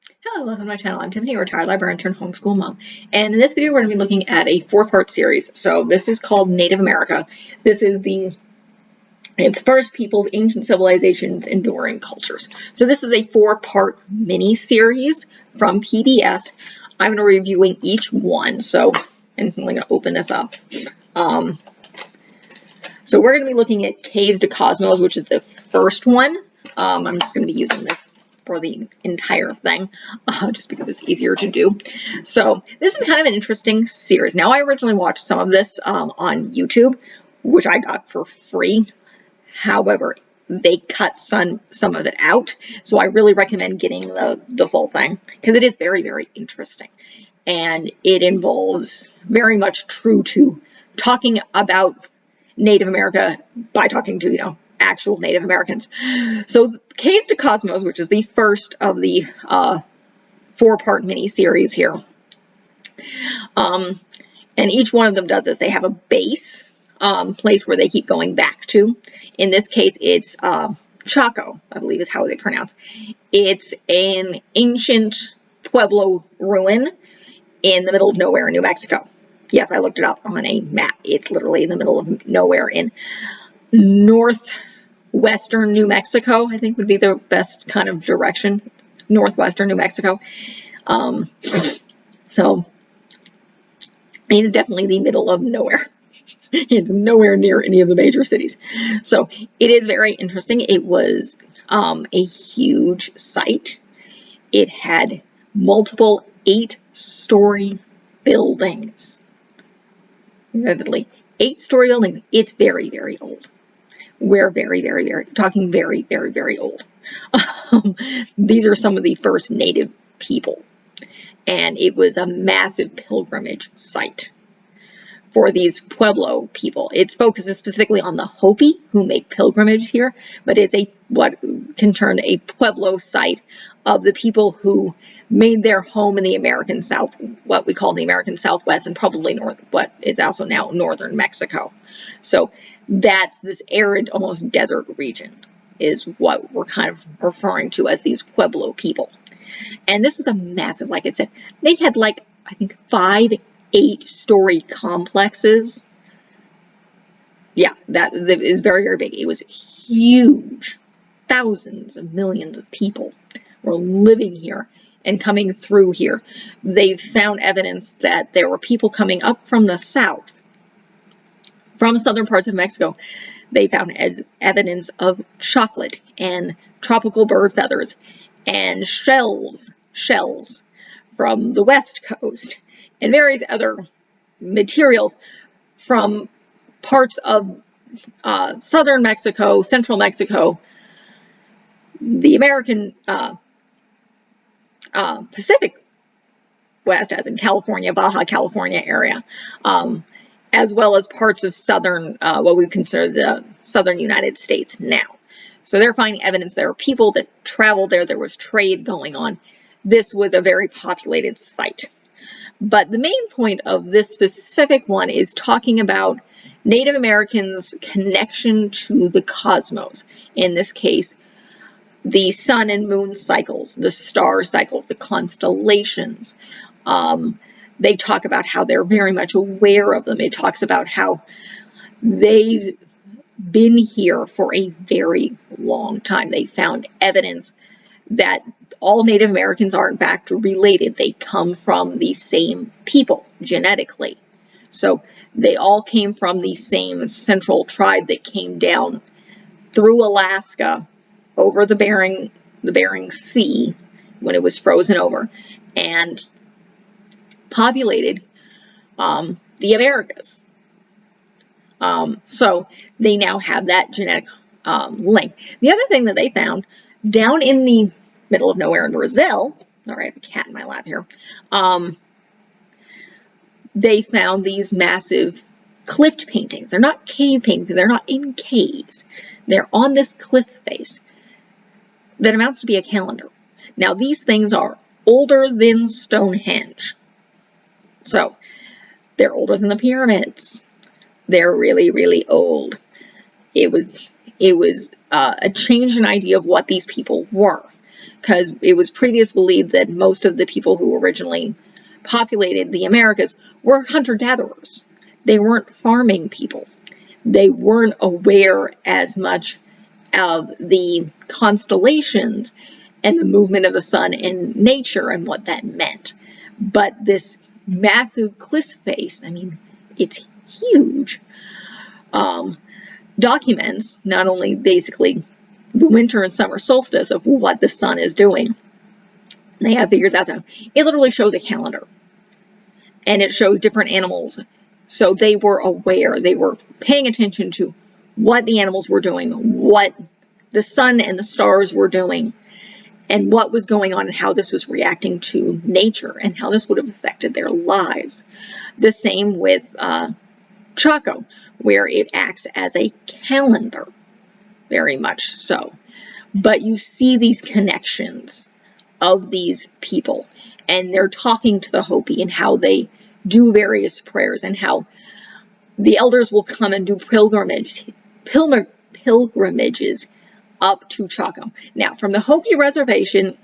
Hello, welcome to my channel. I'm Tiffany, retired librarian turned homeschool mom. And in this video, we're going to be looking at a 4-part series. So this is called Native America. This is it's First Peoples, Ancient Civilizations, Enduring Cultures. So this is a 4-part mini-series from PBS. I'm going to be reviewing each one. And I'm going to open this up. So we're going to be looking at Caves to Cosmos, which is the first one. I'm just going to be using this for the entire thing, just because it's easier to do. So this is kind of an interesting series. Now, I originally watched some of this on YouTube, which I got for free. However, they cut some of it out, so I really recommend getting the full thing, because it is very, very interesting. And it involves very much true to talking about Native America by talking to, actual Native Americans. So Caves to Cosmos, which is the first of the 4-part mini-series here. And each one of them does this. They have a base place where they keep going back to. In this case, it's Chaco, I believe is how they pronounce. It's an ancient Pueblo ruin in the middle of nowhere in New Mexico. Yes, I looked it up on a map. It's literally in the middle of nowhere in northwestern New Mexico, I think would be the best kind of direction. Northwestern New Mexico. So it is definitely the middle of nowhere. It's nowhere near any of the major cities. So it is very interesting. It was a huge site. It had multiple 8-story buildings. Vividly, 8-story buildings. It's very, very old. We're very, very, very, talking very, very, very old. These are some of the first native people. And it was a massive pilgrimage site for these Pueblo people. It focuses specifically on the Hopi who make pilgrimage here, but it's what can turn a Pueblo site of the people who made their home in the American South, what we call the American Southwest, and probably what is also now northern Mexico. So that's this arid, almost desert region is what we're kind of referring to as these Pueblo people. And this was a massive, like I said, they had I think 5 8-story complexes. Yeah, that is very, very big. It was huge. Thousands of millions of people were living here and coming through here. They've found evidence that there were people coming up from the south, from southern parts of Mexico. They found evidence of chocolate and tropical bird feathers and shells from the west coast and various other materials from parts of southern Mexico, central Mexico, the American Pacific West, as in California, Baja California area, as well as parts of southern, what we consider the southern United States now. So they're finding evidence there were people that traveled there. There was trade going on. This was a very populated site. But the main point of this specific one is talking about Native Americans' connection to the cosmos. In this case, the sun and moon cycles, the star cycles, the constellations. They talk about how they're very much aware of them. It talks about how they've been here for a very long time. They found evidence that all Native Americans are in fact related. They come from the same people genetically. So they all came from the same central tribe that came down through Alaska over the Bering Sea when it was frozen over and populated the Americas. So they now have that genetic link. The other thing that they found down in the middle of nowhere in Brazil, all right, I have a cat in my lap here, they found these massive cliff paintings. They're not cave paintings. They're not in caves. They're on this cliff face that amounts to be a calendar. Now, these things are older than Stonehenge. So they're older than the pyramids. They're really, really old. It was a change in idea of what these people were. because it was previously believed that most of the people who originally populated the Americas were hunter-gatherers. They weren't farming people. They weren't aware as much of the constellations and the movement of the sun and nature and what that meant. But this massive cliff face, I mean, it's huge, documents not only basically the winter and summer solstice of what the sun is doing. They have figured that out. It literally shows a calendar, and it shows different animals. So they were aware, they were paying attention to what the animals were doing, what the sun and the stars were doing, and what was going on and how this was reacting to nature and how this would have affected their lives. The same with Chaco, where it acts as a calendar, very much so. But you see these connections of these people, and they're talking to the Hopi and how they do various prayers, and how the elders will come and do pilgrimages up to Chaco. Now, from the Hopi reservation,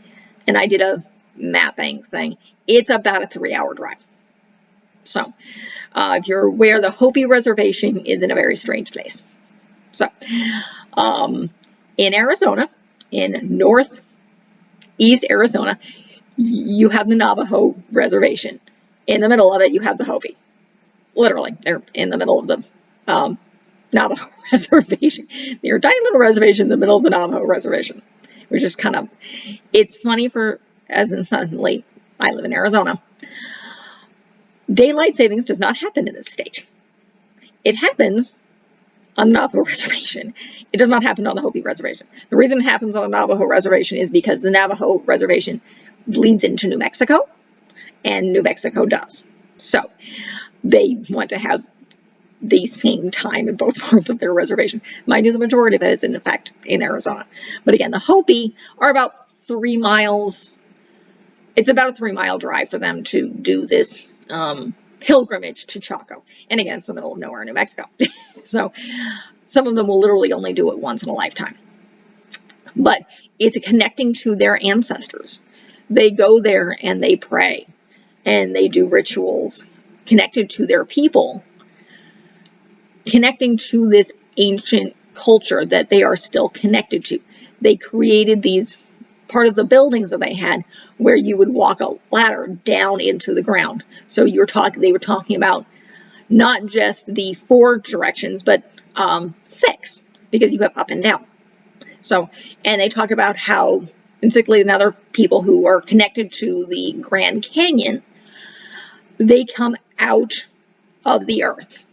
and I did a mapping thing, it's about a 3-hour drive. So, if you're aware, the Hopi reservation is in a very strange place. So, in Arizona, in northeast Arizona, you have the Navajo reservation. In the middle of it, you have the Hopi. Literally, they're in the middle of the Navajo reservation. They're a tiny little reservation in the middle of the Navajo reservation, which is kind of, it's funny for, as in suddenly, I live in Arizona. Daylight savings does not happen in this state. It happens on the Navajo reservation. It does not happen on the Hopi reservation. The reason it happens on the Navajo reservation is because the Navajo reservation bleeds into New Mexico, and New Mexico does. So they want to have the same time in both parts of their reservation. Mind you, the majority of it is in effect in Arizona. But again, the Hopi are about 3 miles. It's about a 3-mile drive for them to do this pilgrimage to Chaco. And again, it's the middle of nowhere, New Mexico. So some of them will literally only do it once in a lifetime. But it's connecting to their ancestors. They go there and they pray, and they do rituals connected to their people, connecting to this ancient culture that they are still connected to. They created these, part of the buildings that they had, where you would walk a ladder down into the ground. So they were talking about not just the 4 directions, but 6, because you have up and down. So, and they talk about how, particularly another people who are connected to the Grand Canyon, they come out of the earth.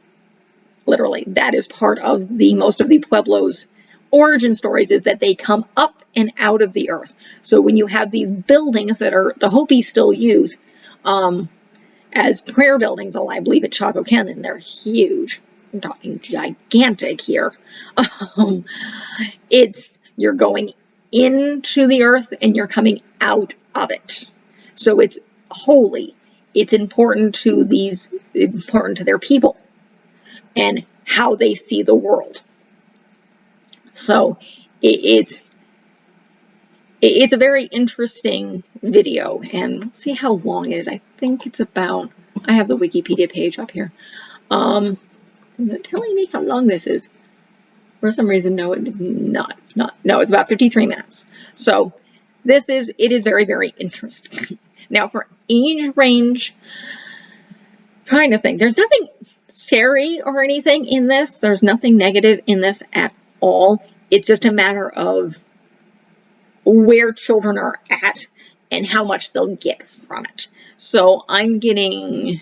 Literally, that is part of most of the Pueblos' origin stories, is that they come up and out of the earth. So when you have these buildings that are, the Hopi still use as prayer buildings, I believe at Chaco Canyon, they're huge. I'm talking gigantic here. You're going into the earth and you're coming out of it. So it's holy. It's important to their people and how they see the world. So it's a very interesting video, and let's see how long it is. I think it's about, I have the Wikipedia page up here. Is it telling me how long this is? For some reason, no, it is not. It's not. No, it's about 53 minutes. So it is very, very interesting. Now, for age range, trying to think, there's nothing scary or anything in this. There's nothing negative in this at all. It's just a matter of where children are at and how much they'll get from it. So I'm getting,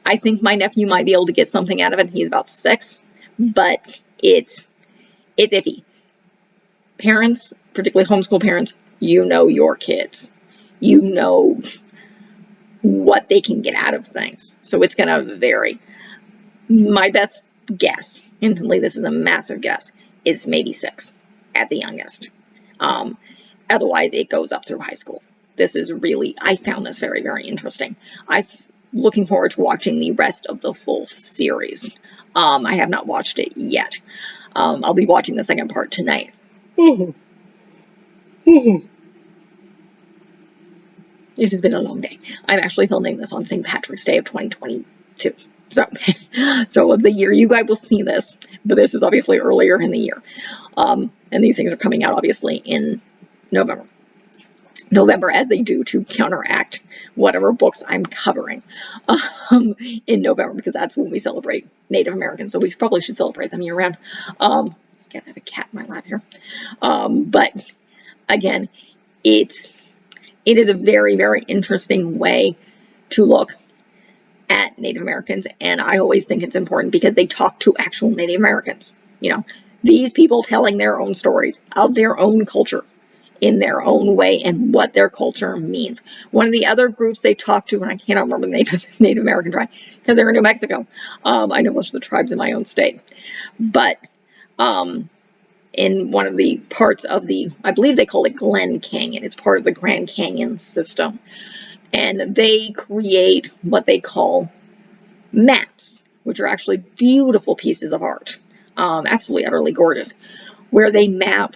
I think my nephew might be able to get something out of it. He's about 6, but it's iffy. Parents, particularly homeschool parents, you know your kids. You know what they can get out of things. So it's going to vary. My best guess, and this is a massive guess, is maybe 6 at the youngest. Otherwise, it goes up through high school. This is really, I found this very, very interesting. I'm looking forward to watching the rest of the full series. I have not watched it yet. I'll be watching the second part tonight. it has been a long day. I'm actually filming this on St. Patrick's Day of 2022. So of the year you guys will see this, but this is obviously earlier in the year. And these things are coming out obviously in November. November, as they do to counteract whatever books I'm covering in November, because that's when we celebrate Native Americans. So we probably should celebrate them year round. Again, I have a cat in my lap here. But again, it is a very, very interesting way to look at Native Americans, and I always think it's important because they talk to actual Native Americans. You know, these people telling their own stories of their own culture in their own way and what their culture means. One of the other groups they talk to, and I cannot remember the name of this Native American tribe because they're in New Mexico. I know most of the tribes in my own state, but in one of the parts of the, I believe they call it Glen Canyon. It's part of the Grand Canyon system. And they create what they call maps, which are actually beautiful pieces of art, absolutely utterly gorgeous, where they map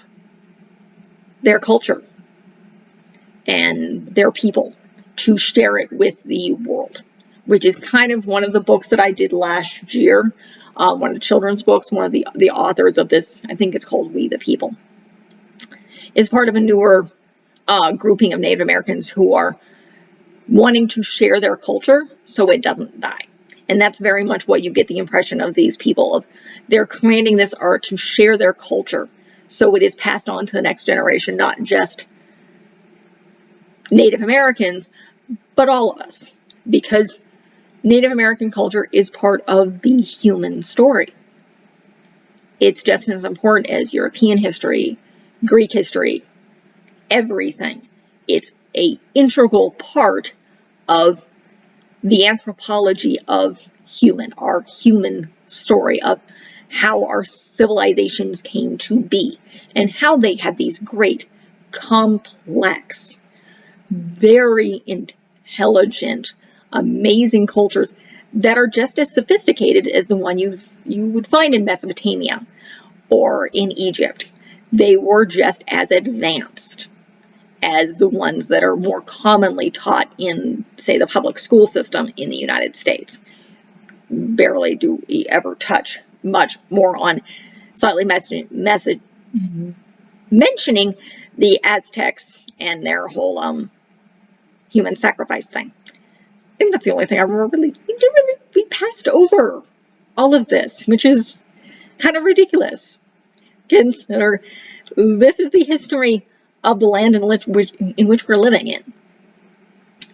their culture and their people to share it with the world, which is kind of one of the books that I did last year, one of the children's books. One of the authors of this, I think it's called We the People, is part of a newer grouping of Native Americans who are wanting to share their culture so it doesn't die. And that's very much what you get the impression of these people, of they're creating this art to share their culture so it is passed on to the next generation, not just Native Americans, but all of us, because Native American culture is part of the human story. It's just as important as European history, Greek history, everything. It's an integral part of the anthropology of our human story, of how our civilizations came to be and how they had these great, complex, very intelligent, amazing cultures that are just as sophisticated as the one you would find in Mesopotamia or in Egypt. They were just as advanced as the ones that are more commonly taught in, say, the public school system in the United States. Barely do we ever touch much more on slightly mentioning the Aztecs and their whole human sacrifice thing. I think that's the only thing I remember. We passed over all of this, which is kind of ridiculous. Consider this is the history of the land in which we're living in.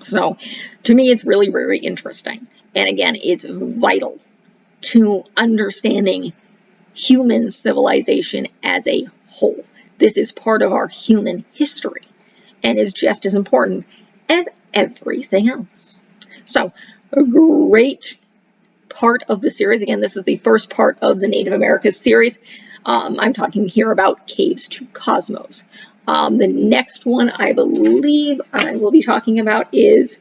So to me, it's really, very interesting. And again, it's vital to understanding human civilization as a whole. This is part of our human history and is just as important as everything else. So a great part of the series. Again, this is the first part of the Native Americas series. I'm talking here about Caves to Cosmos. The next one I believe I will be talking about is,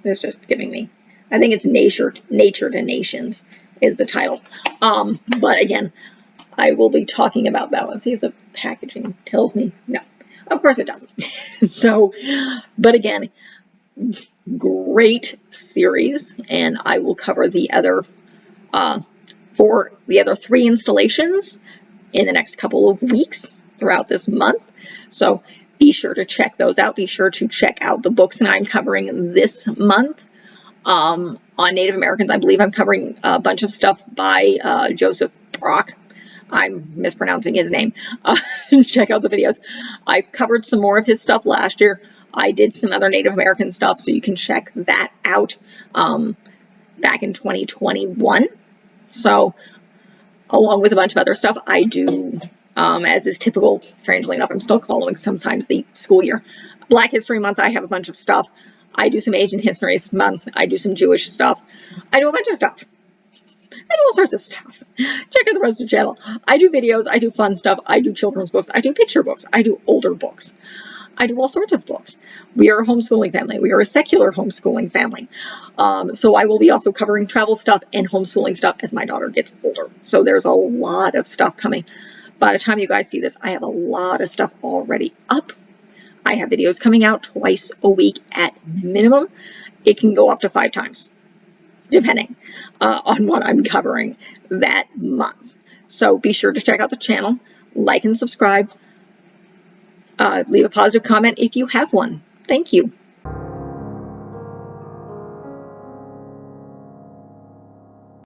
it's just giving me, I think it's Nature to Nations is the title. But again, I will be talking about that. Let's see if the packaging tells me. No, of course it doesn't. So, but again, great series, and I will cover the other, for the other 3 installations in the next couple of weeks throughout this month. So be sure to check those out. Be sure to check out the books that I'm covering this month on Native Americans. I believe I'm covering a bunch of stuff by Joseph Brock. I'm mispronouncing his name. Check out the videos. I covered some more of his stuff last year. I did some other Native American stuff, so you can check that out back in 2021. So along with a bunch of other stuff, I do, as is typical, strangely enough, I'm still following sometimes the school year. Black History Month, I have a bunch of stuff. I do some Asian History Month. I do some Jewish stuff. I do a bunch of stuff. I do all sorts of stuff. Check out the rest of the channel. I do videos. I do fun stuff. I do children's books. I do picture books. I do older books. I do all sorts of books. We are a homeschooling family. We are a secular homeschooling family. So I will be also covering travel stuff and homeschooling stuff as my daughter gets older. So there's a lot of stuff coming. By the time you guys see this, I have a lot of stuff already up. I have videos coming out twice a week at minimum. It can go up to 5 times, depending on what I'm covering that month. So be sure to check out the channel, like and subscribe. Leave a positive comment if you have one. Thank you.